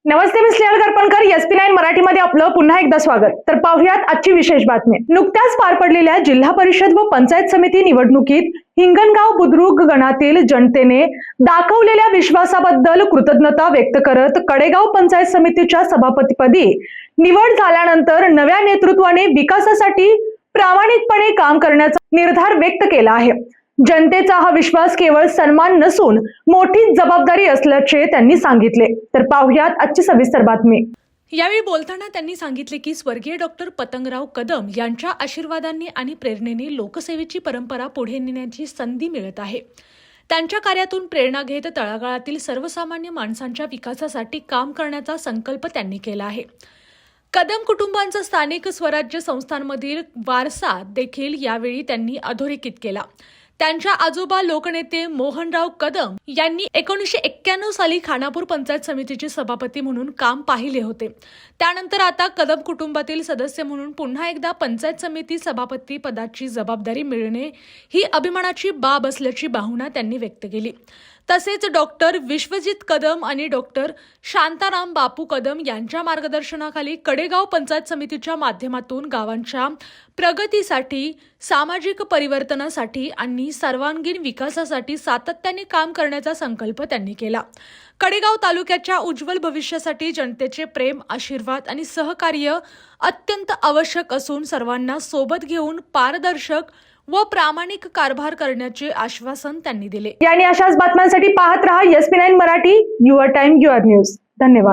नमस्ते, मी Snehal करपणकर. SP9 मराठीमध्ये आपलं पुन्हा एकदा स्वागत. तर पाहुयात आजची विशेष बातमी. नुकत्याच पार पडलेल्या जिल्हा परिषद व पंचायत समिती निवडणुकीत हिंगणगाव बुद्रुक गणातील जनतेने दाखवलेल्या विश्वासाबद्दल कृतज्ञता व्यक्त करत कडेगाव पंचायत समितीच्या सभापतीपदी निवड झाल्यानंतर नव्या नेतृत्वाने विकासासाठी प्रामाणिकपणे काम करण्याचा निर्धार व्यक्त केला आहे. जनतेचा हा विश्वास केवळ सन्मान नसून मोठी जबाबदारी असल्याचे त्यांनी सांगितले. तर पाहुयात आजची सविस्तर बातमी. यावेळी बोलताना त्यांनी सांगितले की स्वर्गीय डॉक्टर पतंगराव कदम यांच्या आशीर्वादांनी आणि प्रेरणेने लोकसेवेची परंपरा पुढे नेण्याची संधी मिळत आहे. त्यांच्या कार्यातून प्रेरणा घेत तळागाळातील सर्वसामान्य माणसांच्या विकासासाठी काम करण्याचा संकल्प त्यांनी केला आहे. कदम कुटुंबांचा स्थानिक स्वराज्य संस्थांमधील वारसा देखील यावेळी त्यांनी अधोरेखित केला. त्यांच्या आजोबा लोकनेते मोहनराव कदम यांनी 1991 साली खानापूर पंचायत समितीचे सभापती म्हणून काम पाहिले होते. त्यानंतर आता कदम कुटुंबातील सदस्य म्हणून पुन्हा एकदा पंचायत समिती सभापती पदाची जबाबदारी मिळणे ही अभिमानाची बाब असल्याची भावना त्यांनी व्यक्त केली. तसेच डॉक्टर विश्वजित कदम आणि डॉक्टर शांताराम बापू कदम यांच्या मार्गदर्शनाखाली कडेगाव पंचायत समितीच्या माध्यमातून गावांच्या प्रगतीसाठी, सामाजिक परिवर्तनासाठी आणि सर्वांगीण विकासासाठी सातत्याने काम करण्याचा संकल्प त्यांनी केला. कडेगाव तालुक्याच्या उज्ज्वल भविष्यासाठी जनतेचे प्रेम, आशीर्वाद आणि सहकार्य अत्यंत आवश्यक असून सर्वांना सोबत घेऊन पारदर्शक व प्रामाणिक कारभार करण्याचे आश्वासन त्यांनी दिले. आणि अशाच बातम्यांसाठी पाहत रहा SP9 Marathi. Your time, your news. धन्यवाद.